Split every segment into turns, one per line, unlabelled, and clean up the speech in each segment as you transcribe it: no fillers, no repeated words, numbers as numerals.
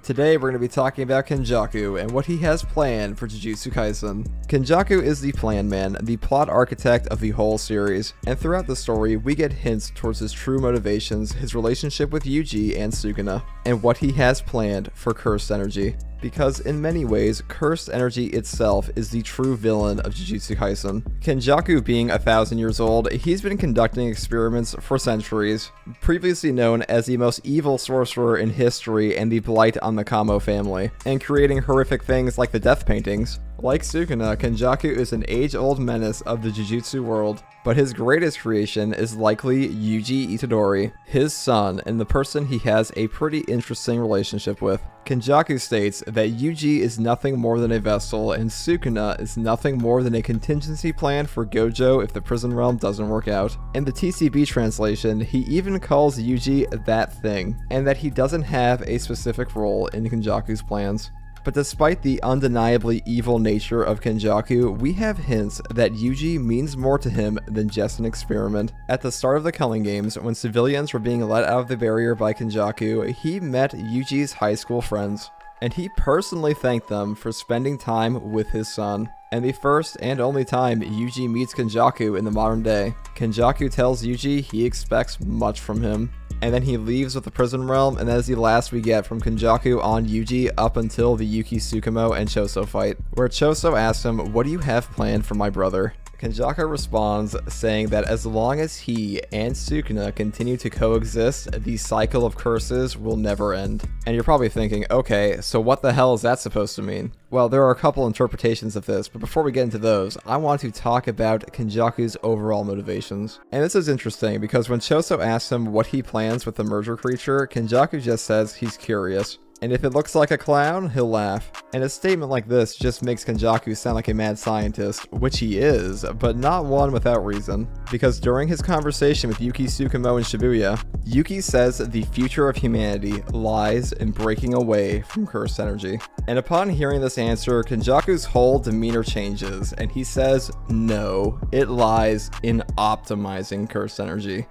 Today we're going to be talking about Kenjaku and what he has planned for Jujutsu Kaisen. Kenjaku is the plan man, the plot architect of the whole series, and throughout the story we get hints towards his true motivations, his relationship with Yuji and Sukuna, and what he has planned for Cursed Energy. Because in many ways, Cursed Energy itself is the true villain of Jujutsu Kaisen. Kenjaku being 1,000 years old, he's been conducting experiments for centuries, previously known as the most evil sorcerer in history and the blight on the Kamo family, and creating horrific things like the death paintings. Like Sukuna, Kenjaku is an age-old menace of the Jujutsu world, but his greatest creation is likely Yuji Itadori, his son, and the person he has a pretty interesting relationship with. Kenjaku states that Yuji is nothing more than a vessel, and Sukuna is nothing more than a contingency plan for Gojo if the prison realm doesn't work out. In the TCB translation, he even calls Yuji that thing, and that he doesn't have a specific role in Kenjaku's plans. But despite the undeniably evil nature of Kenjaku, we have hints that Yuji means more to him than just an experiment. At the start of the Culling Games, when civilians were being let out of the barrier by Kenjaku, he met Yuji's high school friends, and he personally thanked them for spending time with his son. And the first and only time Yuji meets Kenjaku in the modern day, Kenjaku tells Yuji he expects much from him. And then he leaves with the prison realm, and that is the last we get from Kenjaku on Yuji up until the Yuki Tsukumo and Choso fight, where Choso asks him, "What do you have planned for my brother?" Kenjaku responds, saying that as long as he and Sukuna continue to coexist, the cycle of curses will never end. And you're probably thinking, okay, so what the hell is that supposed to mean? Well, there are a couple interpretations of this, but before we get into those, I want to talk about Kenjaku's overall motivations. And this is interesting because when Choso asks him what he plans with the merger creature, Kenjaku just says he's curious. And if it looks like a clown, he'll laugh. And a statement like this just makes Kenjaku sound like a mad scientist, which he is, but not one without reason. Because during his conversation with Yuki Tsukumo in Shibuya, Yuki says the future of humanity lies in breaking away from Cursed Energy. And upon hearing this answer, Kenjaku's whole demeanor changes, and he says, no, it lies in optimizing Cursed Energy.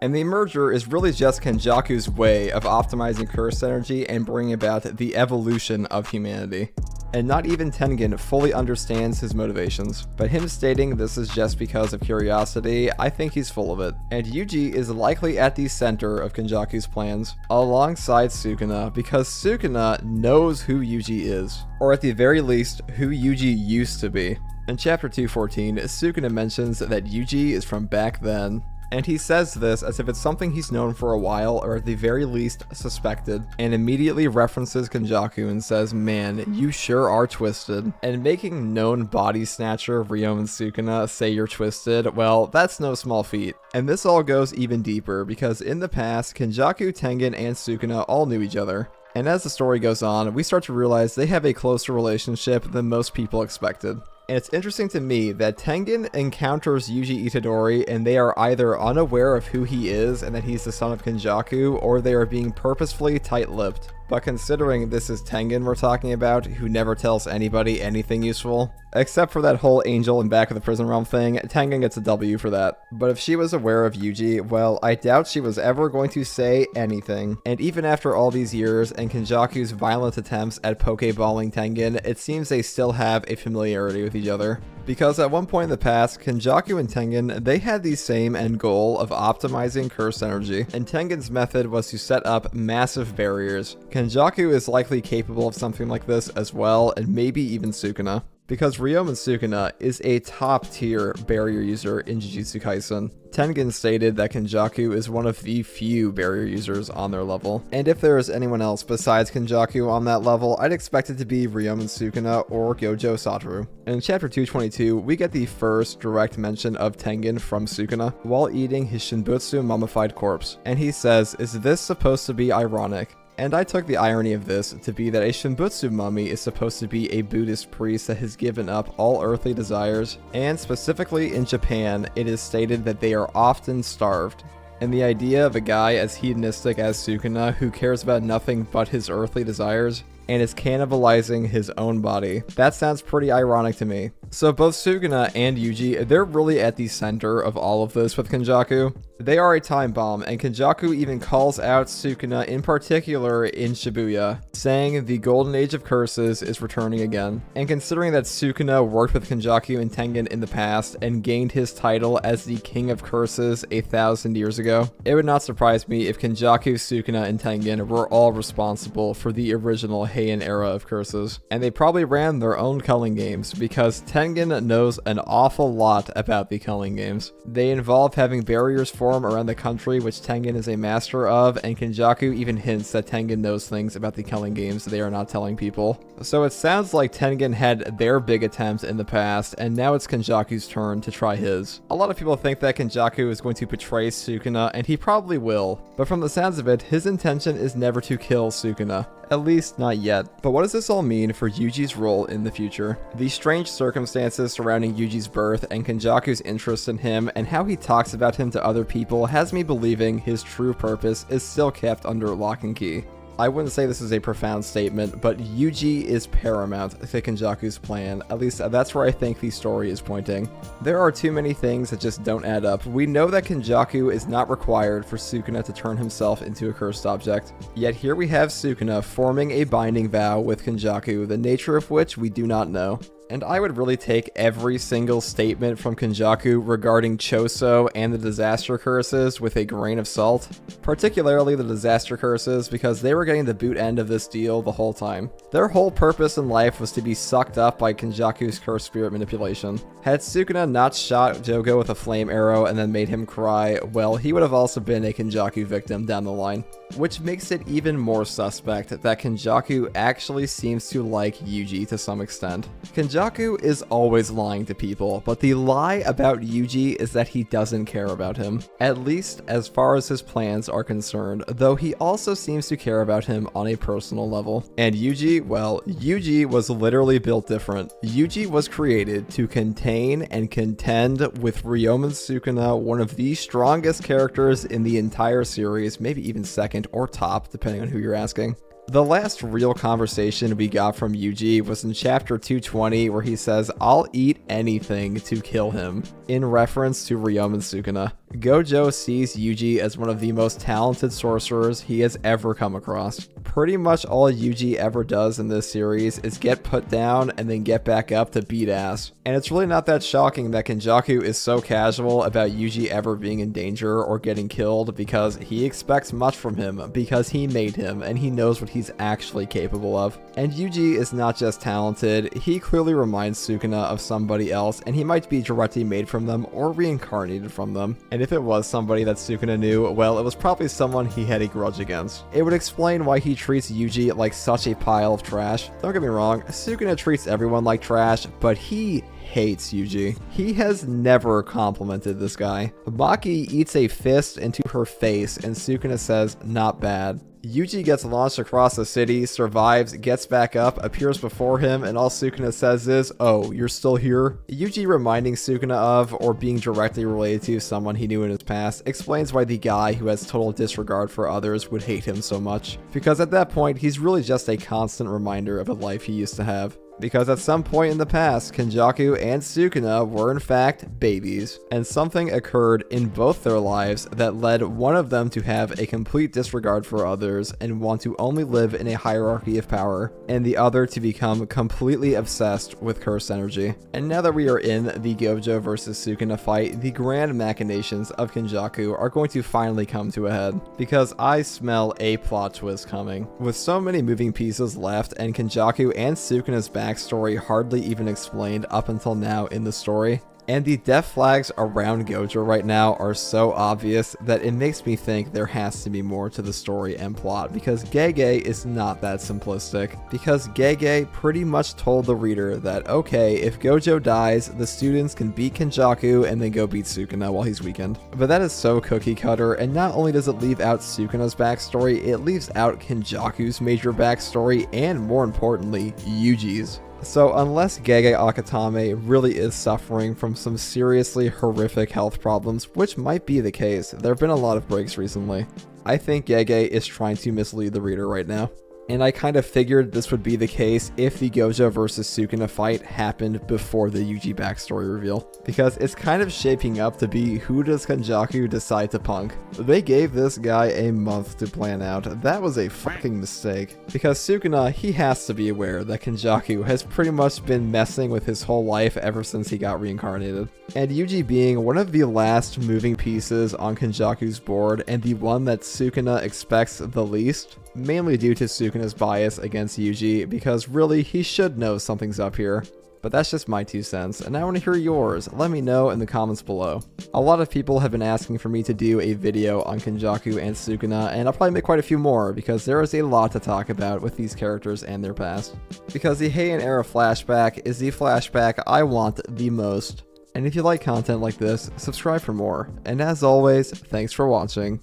And the merger is really just Kenjaku's way of optimizing Cursed Energy and bringing about the evolution of humanity. And not even Tengen fully understands his motivations, but him stating this is just because of curiosity, I think he's full of it. And Yuji is likely at the center of Kenjaku's plans, alongside Sukuna, because Sukuna knows who Yuji is, or at the very least, who Yuji used to be. In chapter 214, Sukuna mentions that Yuji is from back then. And he says this as if it's something he's known for a while, or at the very least suspected, and immediately references Kenjaku and says, man, you sure are twisted. And making known body snatcher Ryoma and Sukuna say you're twisted, well, that's no small feat. And this all goes even deeper, because in the past, Kenjaku, Tengen, and Sukuna all knew each other. And as the story goes on, we start to realize they have a closer relationship than most people expected. And it's interesting to me that Tengen encounters Yuji Itadori and they are either unaware of who he is and that he's the son of Kenjaku, or they are being purposefully tight-lipped. But considering this is Tengen we're talking about, who never tells anybody anything useful, except for that whole angel in back of the prison realm thing, Tengen gets a W for that. But if she was aware of Yuji, well, I doubt she was ever going to say anything. And even after all these years and Kenjaku's violent attempts at pokeballing Tengen, it seems they still have a familiarity with each other. Because at one point in the past, Kenjaku and Tengen, they had the same end goal of optimizing Cursed Energy, and Tengen's method was to set up massive barriers. Kenjaku is likely capable of something like this as well, and maybe even Sukuna. Because Ryoma Sukuna is a top-tier barrier user in Jujutsu Kaisen. Tengen stated that Kenjaku is one of the few barrier users on their level. And if there is anyone else besides Kenjaku on that level, I'd expect it to be Ryoma Sukuna or Gojo Satoru. In chapter 222, we get the first direct mention of Tengen from Sukuna while eating his Shinbutsu mummified corpse. And he says, is this supposed to be ironic? And I took the irony of this to be that a Shinbutsu mummy is supposed to be a Buddhist priest that has given up all earthly desires, and specifically in Japan, it is stated that they are often starved. And the idea of a guy as hedonistic as Sukuna who cares about nothing but his earthly desires and is cannibalizing his own body, that sounds pretty ironic to me. So both Sukuna and Yuji, they're really at the center of all of this with Kenjaku. They are a time bomb, and Kenjaku even calls out Sukuna in particular in Shibuya, saying the golden age of curses is returning again. And considering that Sukuna worked with Kenjaku and Tengen in the past and gained his title as the King of Curses 1,000 years ago, it would not surprise me if Kenjaku, Sukuna, and Tengen were all responsible for the original Heian era of curses. And they probably ran their own culling games, because Tengen knows an awful lot about the culling games. They involve having barriers form around the country, which Tengen is a master of, and Kenjaku even hints that Tengen knows things about the culling games they are not telling people. So it sounds like Tengen had their big attempt in the past, and now it's Kenjaku's turn to try his. A lot of people think that Kenjaku is going to betray Sukuna, and he probably will, but from the sounds of it, his intention is never to kill Sukuna. At least, not yet. But what does this all mean for Yuji's role in the future? The strange circumstances surrounding Yuji's birth and Kenjaku's interest in him and how he talks about him to other people has me believing his true purpose is still kept under lock and key. I wouldn't say this is a profound statement, but Yuji is paramount to Kenjaku's plan. At least that's where I think the story is pointing. There are too many things that just don't add up. We know that Kenjaku is not required for Sukuna to turn himself into a cursed object. Yet here we have Sukuna forming a binding vow with Kenjaku, the nature of which we do not know. And I would really take every single statement from Kenjaku regarding Choso and the disaster curses with a grain of salt. Particularly the disaster curses, because they were getting the boot end of this deal the whole time. Their whole purpose in life was to be sucked up by Kenjaku's cursed spirit manipulation. Had Sukuna not shot Jogo with a flame arrow and then made him cry, well, he would have also been a Kenjaku victim down the line. Which makes it even more suspect that Kenjaku actually seems to like Yuji to some extent. Kenjaku is always lying to people, but the lie about Yuji is that he doesn't care about him, at least as far as his plans are concerned, though he also seems to care about him on a personal level. And Yuji, well, Yuji was literally built different. Yuji was created to contain and contend with Ryomen Sukuna, one of the strongest characters in the entire series, maybe even second or top, depending on who you're asking. The last real conversation we got from Yuji was in chapter 220, where he says, "I'll eat anything to kill him," in reference to Ryomen Sukuna. Gojo sees Yuji as one of the most talented sorcerers he has ever come across. Pretty much all Yuji ever does in this series is get put down and then get back up to beat ass. And it's really not that shocking that Kenjaku is so casual about Yuji ever being in danger or getting killed, because he expects much from him, because he made him and he knows what he's actually capable of. And Yuji is not just talented, he clearly reminds Sukuna of somebody else, and he might be directly made from them or reincarnated from them. And if it was somebody that Sukuna knew, well, it was probably someone he had a grudge against. It would explain why he treats Yuji like such a pile of trash. Don't get me wrong, Sukuna treats everyone like trash, but he hates Yuji. He has never complimented this guy. Maki eats a fist into her face, and Sukuna says, "Not bad." Yuji gets launched across the city, survives, gets back up, appears before him, and all Sukuna says is, "Oh, you're still here?" Yuji reminding Sukuna of, or being directly related to, someone he knew in his past, explains why the guy who has total disregard for others would hate him so much. Because at that point, he's really just a constant reminder of a life he used to have. Because at some point in the past, Kenjaku and Sukuna were in fact babies, and something occurred in both their lives that led one of them to have a complete disregard for others and want to only live in a hierarchy of power, and the other to become completely obsessed with cursed energy. And now that we are in the Gojo vs Sukuna fight, the grand machinations of Kenjaku are going to finally come to a head, because I smell a plot twist coming. With so many moving pieces left, and Kenjaku and Sukuna's backstory hardly even explained up until now in the story, and the death flags around Gojo right now are so obvious that it makes me think there has to be more to the story and plot, because Gege is not that simplistic. Because Gege pretty much told the reader that, okay, if Gojo dies, the students can beat Kenjaku and then go beat Sukuna while he's weakened. But that is so cookie cutter, and not only does it leave out Sukuna's backstory, it leaves out Kenjaku's major backstory, and more importantly, Yuji's. So unless Gege Akatame really is suffering from some seriously horrific health problems, which might be the case, there have been a lot of breaks recently, I think Gege is trying to mislead the reader right now. and I kind of figured this would be the case if the Gojo vs Sukuna fight happened before the Yuji backstory reveal, because it's kind of shaping up to be who does Kenjaku decide to punk. They gave this guy a month to plan out. That was a fucking mistake, because Sukuna, he has to be aware that Kenjaku has pretty much been messing with his whole life ever since he got reincarnated. And Yuji being one of the last moving pieces on Kenjaku's board and the one that Sukuna expects the least, mainly due to Sukuna's bias against Yuji, because really he should know something's up here. But that's just my 2 cents, and I want to hear yours. Let me know in the comments below. A lot of people have been asking for me to do a video on Kenjaku and Sukuna, and I'll probably make quite a few more, because there is a lot to talk about with these characters and their past. Because the Heian Era Flashback is the flashback I want the most. And if you like content like this, subscribe for more. And as always, thanks for watching.